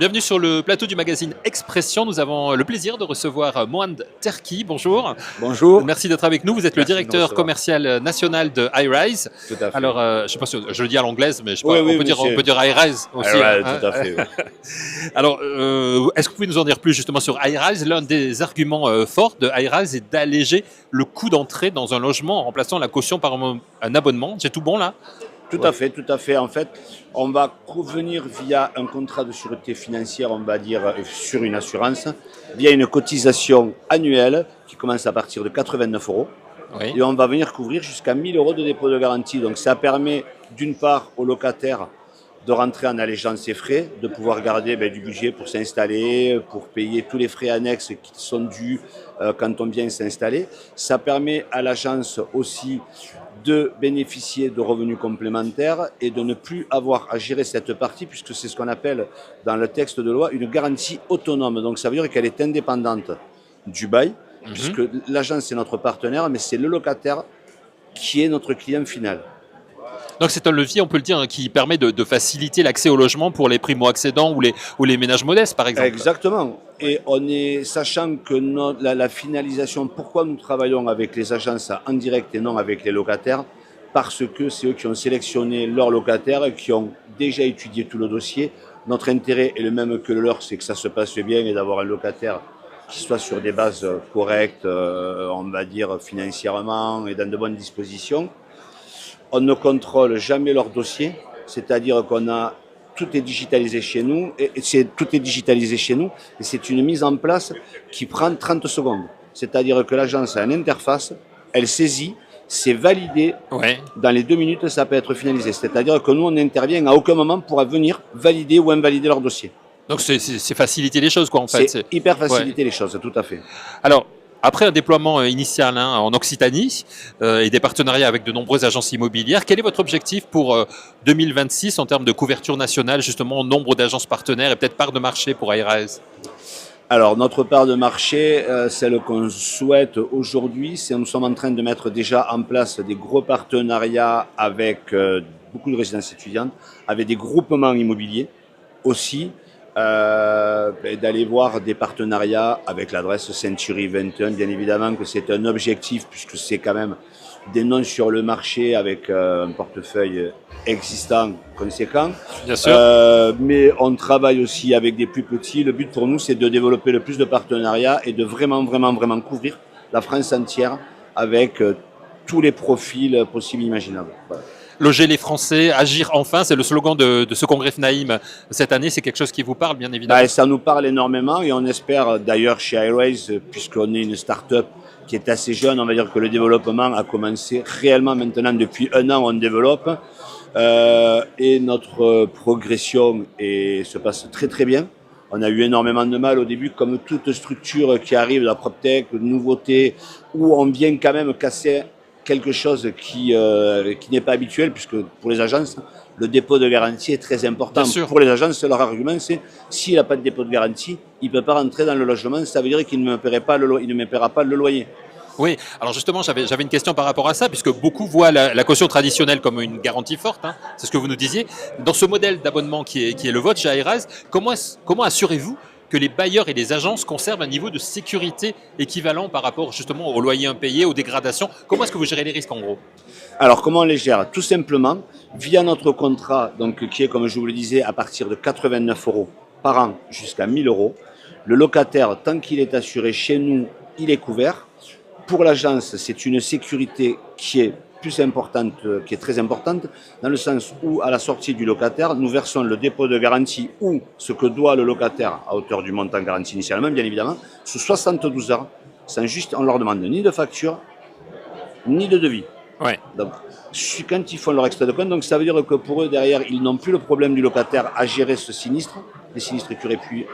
Bienvenue sur le plateau du magazine Expression. Nous avons le plaisir de recevoir Mohamed Terki. Bonjour. Bonjour. Merci d'être avec nous. Vous êtes le Merci de me directeur recevoir. commercial national de iRise. Tout à fait. Alors, je sais pas si je le dis à l'anglaise, mais je sais Oui, pas, oui, on peut dire iRise aussi. Ouais, hein. tout à fait. Oui. Alors, est-ce que vous pouvez nous en dire plus justement sur iRise? L'un des arguments forts de iRise est d'alléger le coût d'entrée dans un logement en remplaçant la caution par un abonnement. C'est tout bon là? Tout à fait, tout à fait. En fait, on va revenir via un contrat de sûreté financière, on va dire, sur une assurance, via une cotisation annuelle qui commence à partir de 89 euros. Oui. Et on va venir couvrir jusqu'à 1000 euros de dépôt de garantie. Donc ça permet d'une part aux locataires de rentrer en allégeant ses frais, de pouvoir garder du budget pour s'installer, pour payer tous les frais annexes qui sont dus quand on vient s'installer. Ça permet à l'agence aussi de bénéficier de revenus complémentaires et de ne plus avoir à gérer cette partie, puisque c'est ce qu'on appelle dans le texte de loi une garantie autonome. Donc ça veut dire qu'elle est indépendante du bail, puisque l'agence est notre partenaire, mais c'est le locataire qui est notre client final. Donc c'est un levier, on peut le dire, qui permet de faciliter l'accès au logement pour les primo-accédants ou les ménages modestes, par exemple. Exactement. Et on est, sachant que la finalisation, pourquoi nous travaillons avec les agences en direct et non avec les locataires, parce que c'est eux qui ont sélectionné leurs locataires, qui ont déjà étudié tout le dossier. Notre intérêt est le même que le leur, c'est que ça se passe bien et d'avoir un locataire qui soit sur des bases correctes, on va dire financièrement et dans de bonnes dispositions. On ne contrôle jamais leur dossier, c'est-à-dire qu'on a tout est digitalisé chez nous, et c'est une mise en place qui prend 30 secondes. C'est-à-dire que l'agence a une interface, elle saisit, c'est validé, Ouais. dans les 2 minutes ça peut être finalisé. C'est-à-dire que nous on n'intervient à aucun moment pour venir valider ou invalider leur dossier. Donc c'est faciliter les choses, quoi, en fait. C'est hyper faciliter les choses, tout à fait. Alors, après un déploiement initial en Occitanie et des partenariats avec de nombreuses agences immobilières, quel est votre objectif pour 2026 en termes de couverture nationale, justement, nombre d'agences partenaires et peut-être part de marché pour iRise? Alors, notre part de marché, celle qu'on souhaite aujourd'hui, c'est nous sommes en train de mettre déjà en place des gros partenariats avec beaucoup de résidences étudiantes, avec des groupements immobiliers aussi, d'aller voir des partenariats avec l'adresse Century 21. Bien évidemment que c'est un objectif puisque c'est quand même des noms sur le marché avec un portefeuille existant conséquent. Bien sûr. Mais on travaille aussi avec des plus petits. Le but pour nous, c'est de développer le plus de partenariats et de vraiment couvrir la France entière avec tous les profils possibles et imaginables. Voilà. Loger les Français, agir enfin, c'est le slogan de ce congrès FNAIM cette année. C'est quelque chose qui vous parle, bien évidemment. Ça nous parle énormément et on espère d'ailleurs chez iRise, puisqu'on est une start-up qui est assez jeune, on va dire que le développement a commencé réellement maintenant depuis 1 an, on développe et notre progression se passe très très bien. On a eu énormément de mal au début, comme toute structure qui arrive, la PropTech, nouveauté, où on vient quand même casser quelque chose qui n'est pas habituel, puisque pour les agences, le dépôt de garantie est très important. Pour les agences, leur argument, c'est s'il n'a pas de dépôt de garantie, il ne peut pas rentrer dans le logement, ça veut dire qu'il ne me paiera pas le loyer. Oui, alors justement, j'avais une question par rapport à ça, puisque beaucoup voient la caution traditionnelle comme une garantie forte, hein, c'est ce que vous nous disiez. Dans ce modèle d'abonnement qui est le vôtre chez iRise, comment assurez-vous que les bailleurs et les agences conservent un niveau de sécurité équivalent par rapport justement aux loyers impayés, aux dégradations? Comment est-ce que vous gérez les risques en gros? Alors comment on les gère? Tout simplement via notre contrat, donc, qui est, comme je vous le disais, à partir de 89 euros par an jusqu'à 1000 euros. Le locataire, tant qu'il est assuré chez nous, il est couvert. Pour l'agence, c'est une sécurité qui est très importante, dans le sens où, à la sortie du locataire, nous versons le dépôt de garantie ou ce que doit le locataire à hauteur du montant garanti initialement, bien évidemment, sous 72 heures, sans juste, on leur demande ni de facture, ni de devis. Ouais. Donc, quand ils font leur extrait de compte, donc ça veut dire que pour eux, derrière, ils n'ont plus le problème du locataire à gérer ce sinistre, les sinistres qui auraient pu,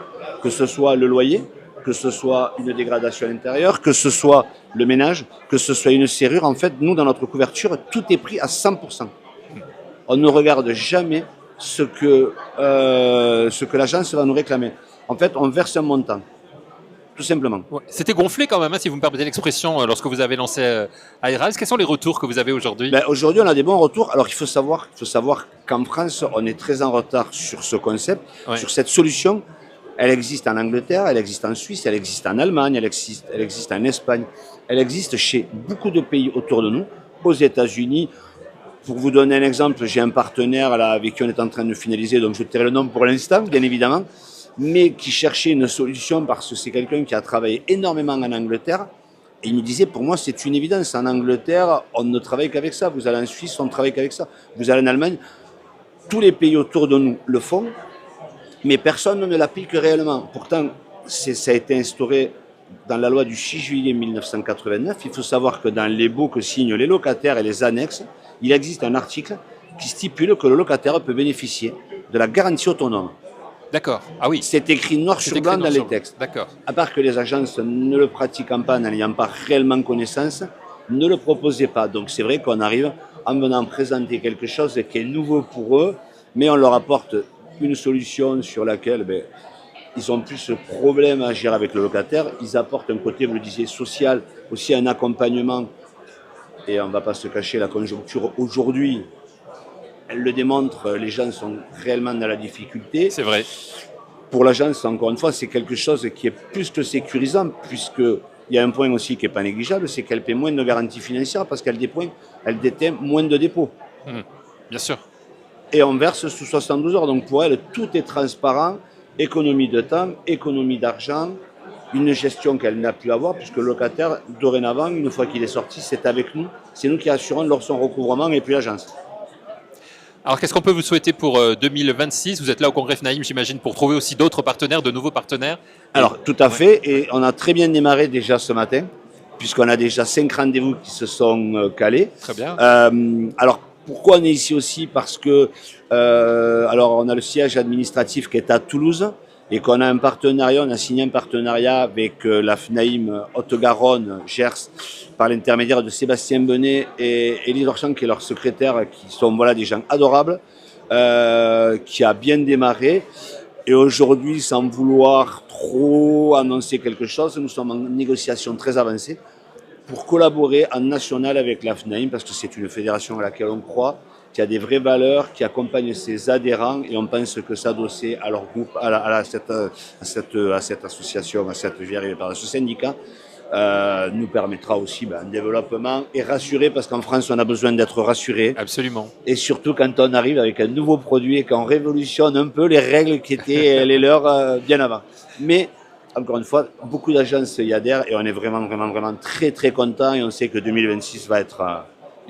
que ce soit le loyer, que ce soit une dégradation à l'intérieur, que ce soit le ménage, que ce soit une serrure. En fait, nous, dans notre couverture, tout est pris à 100%. On ne regarde jamais ce que l'agence va nous réclamer. En fait, on verse un montant, tout simplement. Ouais. C'était gonflé quand même, hein, si vous me permettez l'expression, lorsque vous avez lancé iRise. Quels sont les retours que vous avez aujourd'hui? Aujourd'hui, on a des bons retours. Alors, il faut savoir qu'en France, on est très en retard sur ce concept, sur cette solution, Elle existe en Angleterre, elle existe en Suisse, elle existe en Allemagne, elle existe en Espagne, elle existe chez beaucoup de pays autour de nous, aux États-Unis. Pour vous donner un exemple, j'ai un partenaire là, avec qui on est en train de finaliser, donc je tairai le nom pour l'instant, bien évidemment, mais qui cherchait une solution parce que c'est quelqu'un qui a travaillé énormément en Angleterre. Et il me disait, pour moi, c'est une évidence. En Angleterre, on ne travaille qu'avec ça. Vous allez en Suisse, on ne travaille qu'avec ça. Vous allez en Allemagne, tous les pays autour de nous le font, mais personne ne l'applique réellement. Pourtant, ça a été instauré dans la loi du 6 juillet 1989. Il faut savoir que dans les baux que signent les locataires et les annexes, il existe un article qui stipule que le locataire peut bénéficier de la garantie autonome. D'accord. Ah oui. C'est écrit noir sur blanc dans les textes. D'accord. À part que les agences, ne le pratiquant pas, n'en ayant pas réellement connaissance, ne le proposaient pas. Donc c'est vrai qu'on arrive en venant présenter quelque chose qui est nouveau pour eux, mais on leur apporte une solution sur laquelle ils ont plus ce problème à agir avec le locataire. Ils apportent un côté, vous le disiez, social, aussi un accompagnement. Et on ne va pas se cacher, la conjoncture aujourd'hui, elle le démontre, les gens sont réellement dans la difficulté. C'est vrai. Pour l'agence, encore une fois, c'est quelque chose qui est plus que sécurisant, puisqu'il y a un point aussi qui n'est pas négligeable, c'est qu'elle paie moins de garanties financières parce qu'elle détient moins de dépôts. Bien sûr. Et on verse sous 72 heures. Donc pour elle, tout est transparent, économie de temps, économie d'argent, une gestion qu'elle n'a plus à avoir, puisque le locataire, dorénavant, une fois qu'il est sorti, c'est avec nous. C'est nous qui assurons lors son recouvrement et puis l'agence. Alors, qu'est-ce qu'on peut vous souhaiter pour 2026 ? Vous êtes là au Congrès FNAIM, j'imagine, pour trouver aussi d'autres partenaires, de nouveaux partenaires. Alors, tout à fait. Et on a très bien démarré déjà ce matin, puisqu'on a déjà 5 rendez-vous qui se sont calés. Très bien. Alors, pourquoi on est ici aussi ? Parce que, alors, on a le siège administratif qui est à Toulouse et qu'on a un partenariat, on a signé un partenariat avec la FNAIM Haute-Garonne, Gers, par l'intermédiaire de Sébastien Benet et Élise Orchamp, qui est leur secrétaire, qui sont des gens adorables, qui a bien démarré. Et aujourd'hui, sans vouloir trop annoncer quelque chose, nous sommes en négociation très avancée pour collaborer en national avec la FNAIM, parce que c'est une fédération à laquelle on croit, qui a des vraies valeurs, qui accompagne ses adhérents, et on pense que s'adosser à leur groupe, à cette association, à ce syndicat, nous permettra aussi un développement et rassurer, parce qu'en France, on a besoin d'être rassuré. Absolument. Et surtout quand on arrive avec un nouveau produit et qu'on révolutionne un peu les règles qui étaient les leurs bien avant. Mais, encore une fois, beaucoup d'agences y adhèrent et on est vraiment très très contents, et on sait que 2026 va être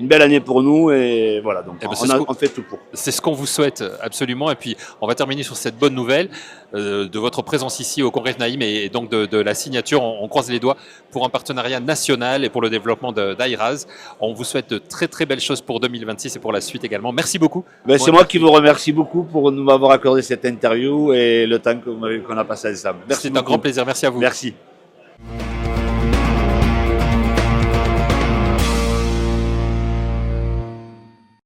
une belle année pour nous, et voilà, donc on fait tout pour. C'est ce qu'on vous souhaite absolument, et puis on va terminer sur cette bonne nouvelle de votre présence ici au Congrès FNAIM et donc de la signature. On croise les doigts pour un partenariat national et pour le développement d'Airaz. On vous souhaite de très très belles choses pour 2026 et pour la suite également. Merci beaucoup. C'est moi qui vous remercie beaucoup pour nous avoir accordé cette interview et le temps qu'on a passé ensemble. Merci. C'est un grand plaisir, merci à vous. Merci.